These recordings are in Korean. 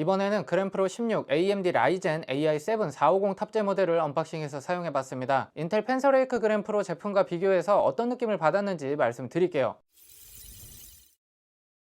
이번에는 그램프로 16 AMD 라이젠 AI7 450 탑재 모델을 언박싱해서 사용해봤습니다. 인텔 펜서레이크 그램프로 제품과 비교해서 어떤 느낌을 받았는지 말씀드릴게요.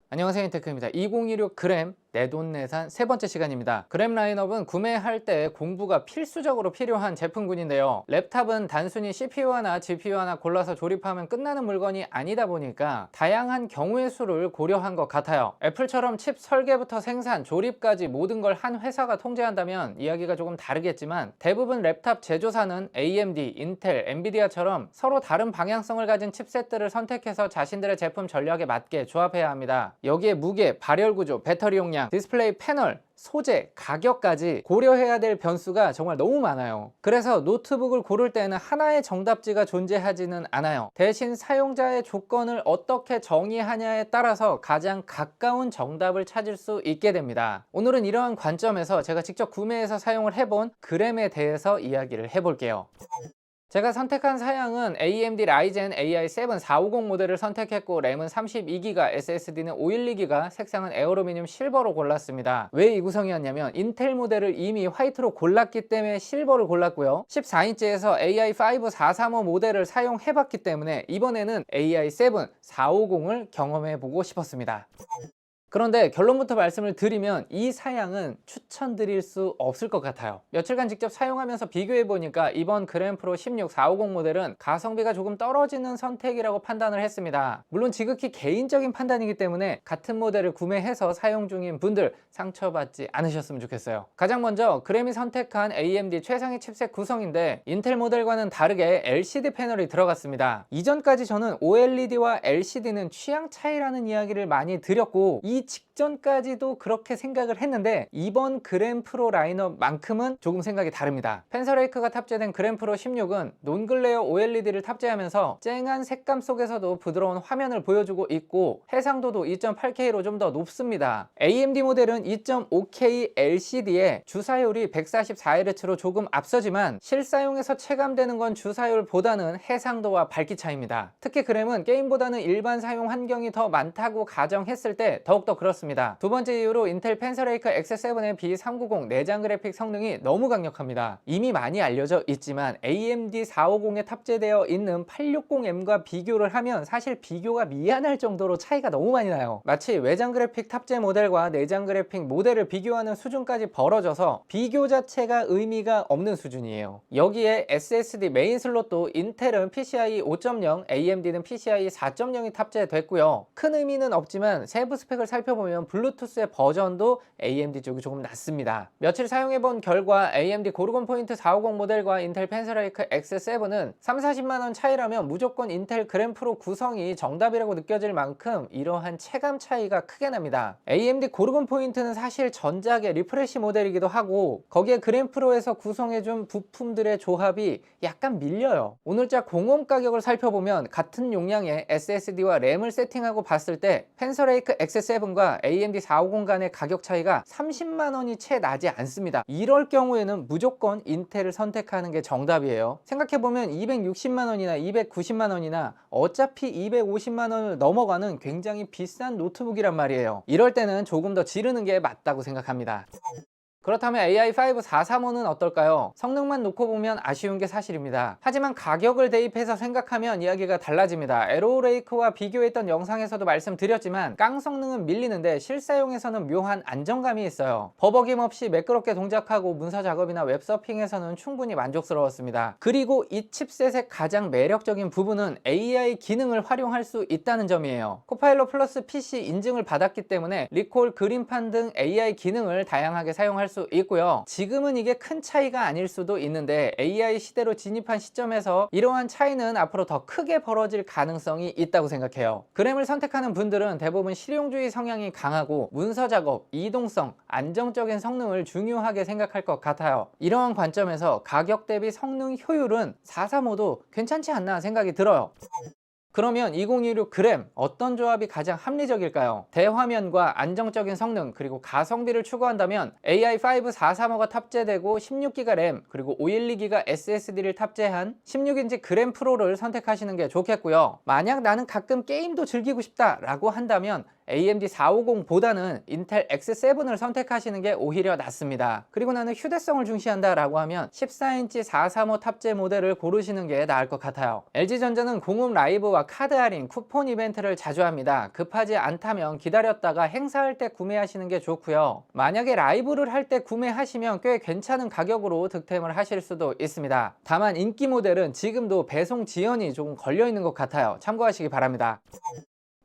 안녕하세요, 인테크입니다. 2016 그램 내돈내산 세 번째 시간입니다. 그램 라인업은 구매할 때 공부가 필수적으로 필요한 제품군인데요. 랩탑은 단순히 CPU 하나 GPU 하나 골라서 조립하면 끝나는 물건이 아니다 보니까 다양한 경우의 수를 고려한 것 같아요. 애플처럼 칩 설계부터 생산, 조립까지 모든 걸 한 회사가 통제한다면 이야기가 조금 다르겠지만, 대부분 랩탑 제조사는 AMD, 인텔, 엔비디아처럼 서로 다른 방향성을 가진 칩셋들을 선택해서 자신들의 제품 전략에 맞게 조합해야 합니다. 여기에 무게, 발열 구조, 배터리 용량, 디스플레이 패널, 소재, 가격까지 고려해야 될 변수가 정말 너무 많아요. 그래서 노트북을 고를 때는 하나의 정답지가 존재하지는 않아요. 대신 사용자의 조건을 어떻게 정의하냐에 따라서 가장 가까운 정답을 찾을 수 있게 됩니다. 오늘은 이러한 관점에서 제가 직접 구매해서 사용을 해본 그램에 대해서 이야기를 해볼게요. 제가 선택한 사양은 AMD 라이젠 AI7 450 모델을 선택했고, 램은 32GB, SSD는 512GB, 색상은 에어루미늄 실버로 골랐습니다. 왜 이 구성이었냐면, 인텔 모델을 이미 화이트로 골랐기 때문에 실버를 골랐고요. 14인치에서 AI5 435 모델을 사용해봤기 때문에 이번에는 AI7 450을 경험해보고 싶었습니다. 그런데 결론부터 말씀을 드리면 이 사양은 추천드릴 수 없을 것 같아요. 며칠간 직접 사용하면서 비교해보니까 이번 그램프로 16 450 모델은 가성비가 조금 떨어지는 선택이라고 판단을 했습니다. 물론 지극히 개인적인 판단이기 때문에 같은 모델을 구매해서 사용 중인 분들 상처받지 않으셨으면 좋겠어요. 가장 먼저 그램이 선택한 AMD 최상위 칩셋 구성인데, 인텔 모델과는 다르게 LCD 패널이 들어갔습니다. 이전까지 저는 OLED와 LCD는 취향 차이라는 이야기를 많이 드렸고, 이 직전까지도 그렇게 생각을 했는데, 이번 그램 프로 라인업만큼은 조금 생각이 다릅니다. 펜서레이크가 탑재된 그램 프로 16은 논글레어 OLED를 탑재하면서 쨍한 색감 속에서도 부드러운 화면을 보여주고 있고, 해상도도 2.8K로 좀 더 높습니다. AMD 모델은 2.5K LCD에 주사율이 144Hz로 조금 앞서지만, 실사용에서 체감되는 건 주사율보다는 해상도와 밝기 차이입니다. 특히 그램은 게임보다는 일반 사용 환경이 더 많다고 가정했을 때 더욱더 그렇습니다. 두 번째 이유로 인텔 펜서레이크 X7의 B390 내장 그래픽 성능이 너무 강력합니다. 이미 많이 알려져 있지만 AMD 450에 탑재되어 있는 860M과 비교를 하면 사실 비교가 미안할 정도로 차이가 너무 많이 나요. 마치 외장 그래픽 탑재 모델과 내장 그래픽 모델을 비교하는 수준까지 벌어져서 비교 자체가 의미가 없는 수준이에요. 여기에 SSD 메인 슬롯도 인텔은 PCIe 5.0, AMD는 PCIe 4.0이 탑재됐고요. 큰 의미는 없지만 세부 스펙을 살펴보면 블루투스의 버전도 AMD 쪽이 조금 낮습니다. 며칠 사용해본 결과 AMD 고르곤 포인트 450 모델과 인텔 펜서레이크 X7은 30-40만원 차이라면 무조건 인텔 그램 프로 구성이 정답이라고 느껴질 만큼 이러한 체감 차이가 크게 납니다. AMD 고르곤 포인트는 사실 전작의 리프레시 모델이기도 하고, 거기에 그램 프로에서 구성해준 부품들의 조합이 약간 밀려요. 오늘자 공홈 가격을 살펴보면 같은 용량의 SSD와 램을 세팅하고 봤을 때 펜서레이크 X7과 AMD 450 간의 가격 차이가 30만원이 채 나지 않습니다. 이럴 경우에는 무조건 인텔을 선택하는 게 정답이에요. 생각해보면 260만원이나 290만원이나 어차피 250만원을 넘어가는 굉장히 비싼 노트북이란 말이에요. 이럴 때는 조금 더 지르는 게 맞다고 생각합니다. 그렇다면 AI5 435는 어떨까요? 성능만 놓고 보면 아쉬운 게 사실입니다. 하지만 가격을 대입해서 생각하면 이야기가 달라집니다. 에로레이크와 비교했던 영상에서도 말씀드렸지만 깡 성능은 밀리는데 실사용에서는 묘한 안정감이 있어요. 버벅임 없이 매끄럽게 동작하고 문서 작업이나 웹서핑에서는 충분히 만족스러웠습니다. 그리고 이 칩셋의 가장 매력적인 부분은 AI 기능을 활용할 수 있다는 점이에요. 코파일럿 플러스 PC 인증을 받았기 때문에 리콜, 그림판 등 AI 기능을 다양하게 사용할 수 있고요. 지금은 이게 큰 차이가 아닐 수도 있는데 AI 시대로 진입한 시점에서 이러한 차이는 앞으로 더 크게 벌어질 가능성이 있다고 생각해요. 그램을 선택하는 분들은 대부분 실용주의 성향이 강하고 문서 작업, 이동성, 안정적인 성능을 중요하게 생각할 것 같아요. 이러한 관점에서 가격 대비 성능 효율은 435도 괜찮지 않나 생각이 들어요. 그러면 2016 그램 어떤 조합이 가장 합리적일까요? 대화면과 안정적인 성능, 그리고 가성비를 추구한다면 AI5 435가 탑재되고 16GB 램 그리고 512GB SSD를 탑재한 16인치 그램 프로를 선택하시는 게 좋겠고요. 만약 나는 가끔 게임도 즐기고 싶다 라고 한다면 AMD 450보다는 인텔 X7을 선택하시는 게 오히려 낫습니다. 그리고 나는 휴대성을 중시한다 라고 하면 14인치 435 탑재 모델을 고르시는 게 나을 것 같아요. LG전자는 공업 라이브와 카드 할인, 쿠폰 이벤트를 자주 합니다. 급하지 않다면 기다렸다가 행사할 때 구매하시는 게 좋고요. 만약에 라이브를 할 때 구매하시면 꽤 괜찮은 가격으로 득템을 하실 수도 있습니다. 다만 인기 모델은 지금도 배송 지연이 조금 걸려 있는 것 같아요. 참고하시기 바랍니다.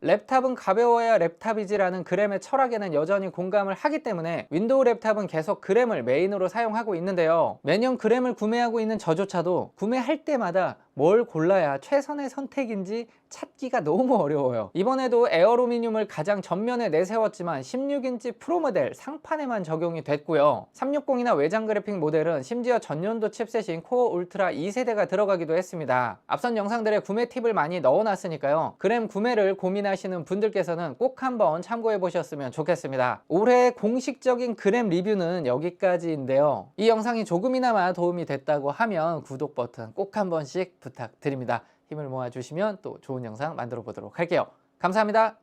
랩탑은 가벼워야 랩탑이지라는 그램의 철학에는 여전히 공감을 하기 때문에 윈도우 랩탑은 계속 그램을 메인으로 사용하고 있는데요. 매년 그램을 구매하고 있는 저조차도 구매할 때마다 뭘 골라야 최선의 선택인지 찾기가 너무 어려워요. 이번에도 에어루미늄을 가장 전면에 내세웠지만 16인치 프로 모델 상판에만 적용이 됐고요. 360이나 외장 그래픽 모델은 심지어 전년도 칩셋인 코어 울트라 2세대가 들어가기도 했습니다. 앞선 영상들의 구매 팁을 많이 넣어놨으니까요. 그램 구매를 고민하시는 분들께서는 꼭 한번 참고해 보셨으면 좋겠습니다. 올해 공식적인 그램 리뷰는 여기까지인데요. 이 영상이 조금이나마 도움이 됐다고 하면 구독 버튼 꼭 한 번씩 부탁드립니다. 힘을 모아주시면 또 좋은 영상 만들어 보도록 할게요. 감사합니다.